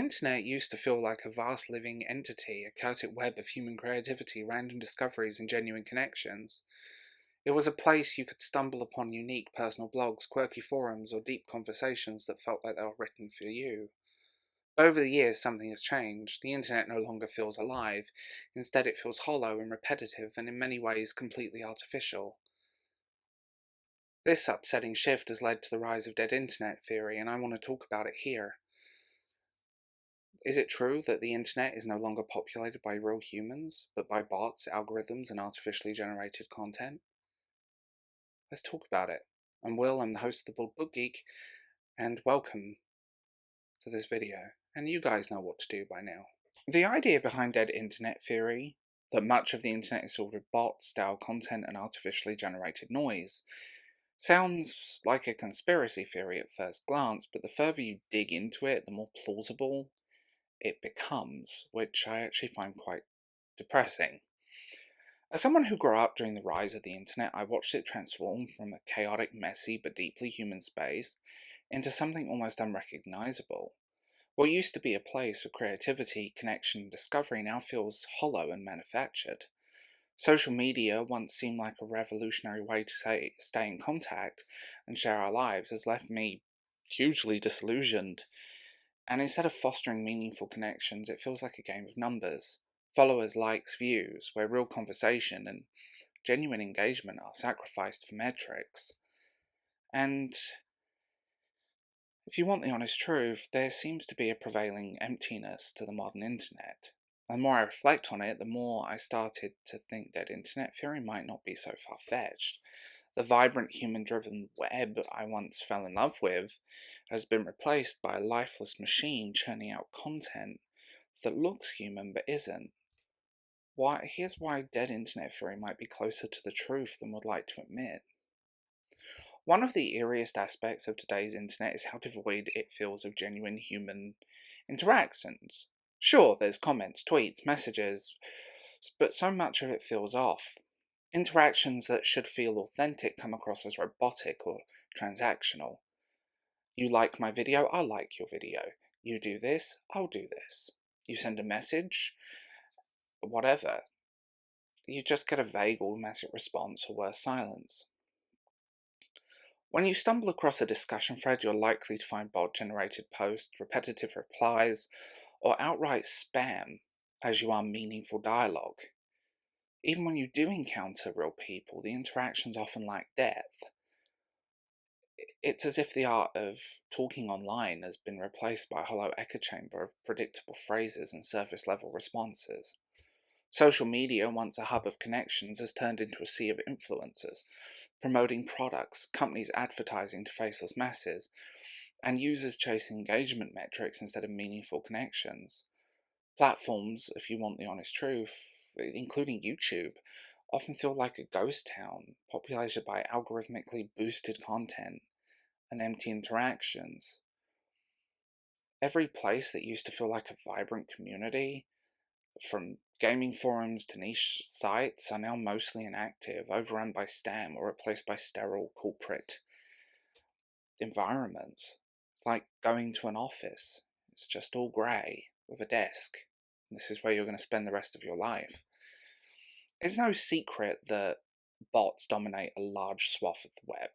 internet used to feel like a vast living entity, a chaotic web of human creativity, random discoveries, and genuine connections. It was a place you could stumble upon unique personal blogs, quirky forums, or deep conversations that felt like they were written for you. Over the years, something has changed. The internet no longer feels alive. Instead, it feels hollow and repetitive, and in many ways completely artificial. This upsetting shift has led to the rise of dead internet theory, and I want to talk about it here. Is it true that the internet is no longer populated by real humans, but by bots, algorithms, and artificially generated content? Let's talk about it. I'm Will, I'm the host of the Bald Book Geek, and welcome to this video. And you guys know what to do by now. The idea behind dead internet theory, that much of the internet is filled with bots, style content, and artificially generated noise, sounds like a conspiracy theory at first glance, but the further you dig into it, the more plausible it becomes, which I actually find quite depressing. As someone who grew up during the rise of the internet, I watched it transform from a chaotic, messy, but deeply human space into something almost unrecognizable. What used to be a place of creativity, connection, and discovery now feels hollow and manufactured. Social media once seemed like a revolutionary way to stay in contact and share our lives has left me hugely disillusioned. And instead of fostering meaningful connections, it feels like a game of numbers. Followers, likes, views, where real conversation and genuine engagement are sacrificed for metrics. And if you want the honest truth, there seems to be a prevailing emptiness to the modern internet. The more I reflect on it, the more I started to think that internet theory might not be so far-fetched. The vibrant human-driven web I once fell in love with has been replaced by a lifeless machine churning out content that looks human but isn't. Here's why dead internet theory might be closer to the truth than we'd like to admit. One of the eeriest aspects of today's internet is how devoid it feels of genuine human interactions. Sure, there's comments, tweets, messages, but so much of it feels off. Interactions that should feel authentic come across as robotic or transactional. You like my video, I'll like your video. You do this, I'll do this. You send a message, whatever. You just get a vague automatic response or worse, silence. When you stumble across a discussion thread, you're likely to find bot-generated posts, repetitive replies, or outright spam as you are meaningful dialogue. Even when you do encounter real people, the interactions often lack depth. It's as if the art of talking online has been replaced by a hollow echo chamber of predictable phrases and surface-level responses. Social media, once a hub of connections, has turned into a sea of influencers, promoting products, companies advertising to faceless masses, and users chasing engagement metrics instead of meaningful connections. Platforms, if you want the honest truth, including YouTube, often feel like a ghost town, populated by algorithmically boosted content and empty interactions. Every place that used to feel like a vibrant community, from gaming forums to niche sites, are now mostly inactive, overrun by spam or replaced by sterile corporate environments. It's like going to an office. It's just all grey, with a desk. This is where you're going to spend the rest of your life. It's no secret that bots dominate a large swath of the web.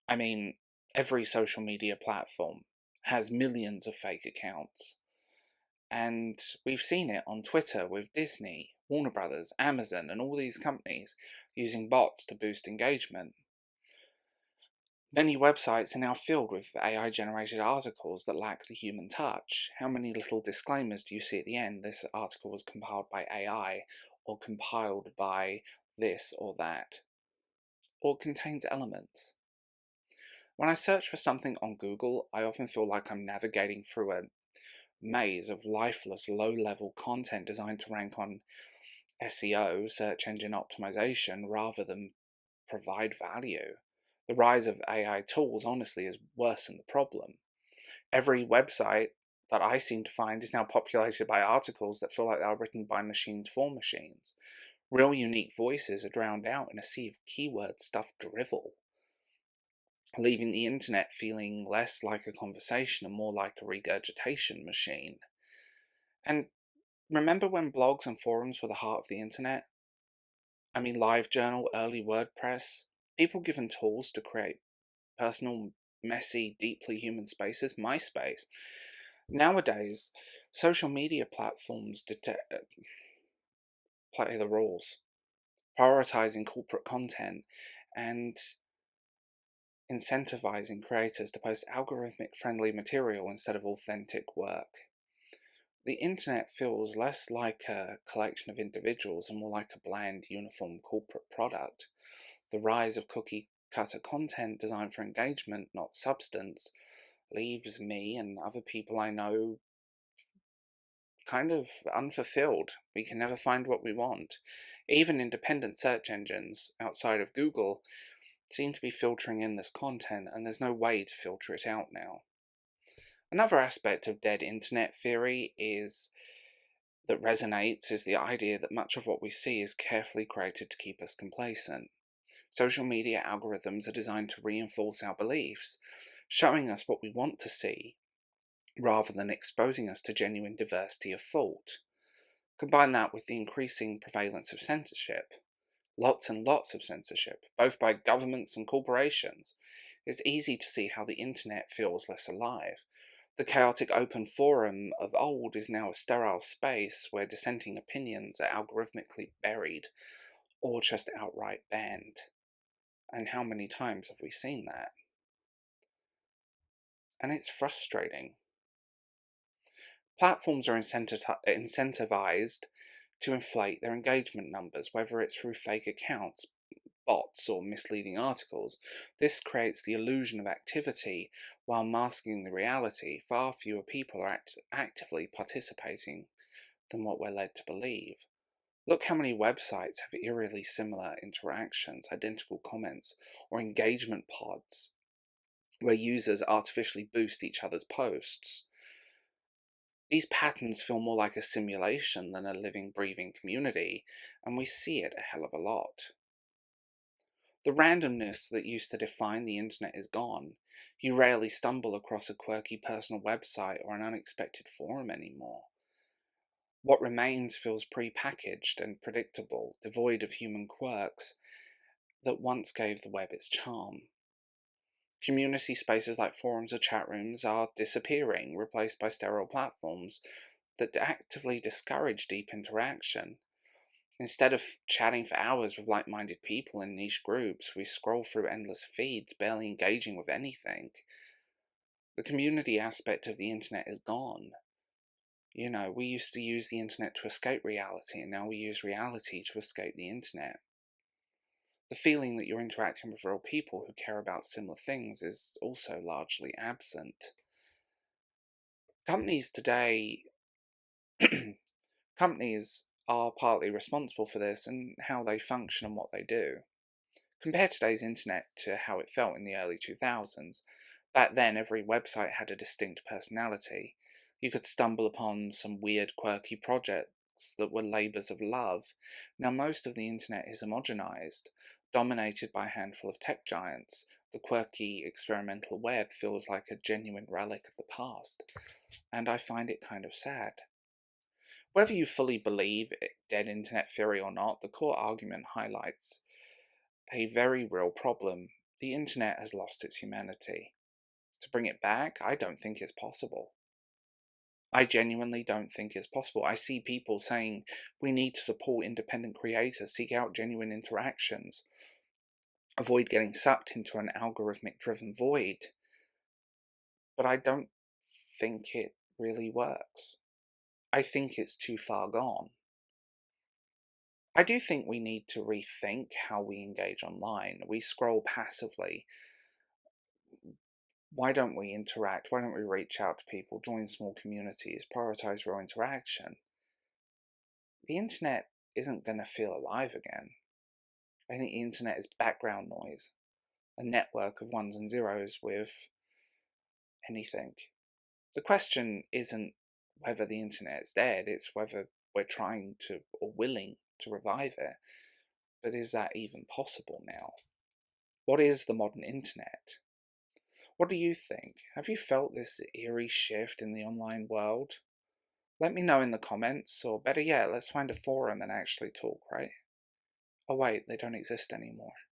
I mean, every social media platform has millions of fake accounts. And we've seen it on Twitter with Disney, Warner Brothers, Amazon, and all these companies using bots to boost engagement. Many websites are now filled with AI-generated articles that lack the human touch. How many little disclaimers do you see at the end? This article was compiled by AI, or compiled by this or that, or contains elements. When I search for something on Google, I often feel like I'm navigating through a maze of lifeless, low-level content designed to rank on SEO, search engine optimization, rather than provide value. The rise of AI tools, honestly, is worse than the problem. Every website that I seem to find is now populated by articles that feel like they are written by machines for machines. Real unique voices are drowned out in a sea of keyword-stuffed drivel. leaving the internet feeling less like a conversation and more like a regurgitation machine. And remember when blogs and forums were the heart of the internet? I mean, LiveJournal, early WordPress, people given tools to create personal, messy, deeply human spaces, MySpace. Nowadays, social media platforms play the rules, prioritizing corporate content and incentivizing creators to post algorithmic friendly material instead of authentic work. The internet feels less like a collection of individuals and more like a bland, uniform corporate product. The rise of cookie cutter content designed for engagement, not substance, leaves me and other people I know kind of unfulfilled. We can never find what we want. Even independent search engines outside of Google seem to be filtering in this content, and there's no way to filter it out now. Another aspect of dead internet theory that resonates is the idea that much of what we see is carefully created to keep us complacent. Social media algorithms are designed to reinforce our beliefs, showing us what we want to see, rather than exposing us to genuine diversity of thought. Combine that with the increasing prevalence of censorship, lots and lots of censorship, both by governments and corporations. It's easy to see how the internet feels less alive. The chaotic open forum of old is now a sterile space where dissenting opinions are algorithmically buried or just outright banned. And how many times have we seen that? And it's frustrating. Platforms are incentivized to inflate their engagement numbers, whether it's through fake accounts, bots, or misleading articles. This creates the illusion of activity while masking the reality. Far fewer people are actively participating than what we're led to believe. Look how many websites have eerily similar interactions, identical comments, or engagement pods where users artificially boost each other's posts. These patterns feel more like a simulation than a living, breathing community, and we see it a hell of a lot. The randomness that used to define the internet is gone. You rarely stumble across a quirky personal website or an unexpected forum anymore. What remains feels pre-packaged and predictable, devoid of human quirks that once gave the web its charm. Community spaces like forums or chat rooms are disappearing, replaced by sterile platforms that actively discourage deep interaction. Instead of chatting for hours with like minded people in niche groups, we scroll through endless feeds, barely engaging with anything. The community aspect of the internet is gone. You know, we used to use the internet to escape reality, and now we use reality to escape the internet. The feeling that you're interacting with real people who care about similar things is also largely absent. Companies today, companies are partly responsible for this and how they function and what they do. Compare today's internet to how it felt in the early 2000s. Back then, every website had a distinct personality. You could stumble upon some weird, quirky projects that were labours of love. Now, most of the internet is homogenized, dominated by a handful of tech giants. The quirky, experimental web feels like a genuine relic of the past, and I find it kind of sad. Whether you fully believe dead internet theory or not, the core argument highlights a very real problem. The internet has lost its humanity. To bring it back, I don't think it's possible. I genuinely don't think it's possible. I see people saying we need to support independent creators, seek out genuine interactions, avoid getting sucked into an algorithmic driven void. But I don't think it really works. I think it's too far gone. I do think we need to rethink how we engage online. We scroll passively. Why don't we interact? Why don't we reach out to people, join small communities, prioritize real interaction? The internet isn't going to feel alive again. I think the internet is background noise, a network of ones and zeros with anything. The question isn't whether the internet is dead, it's whether we're trying to or willing to revive it. But is that even possible now? What is the modern internet? What do you think? Have you felt this eerie shift in the online world? Let me know in the comments, or better yet, let's find a forum and actually talk, right? Oh wait, they don't exist anymore.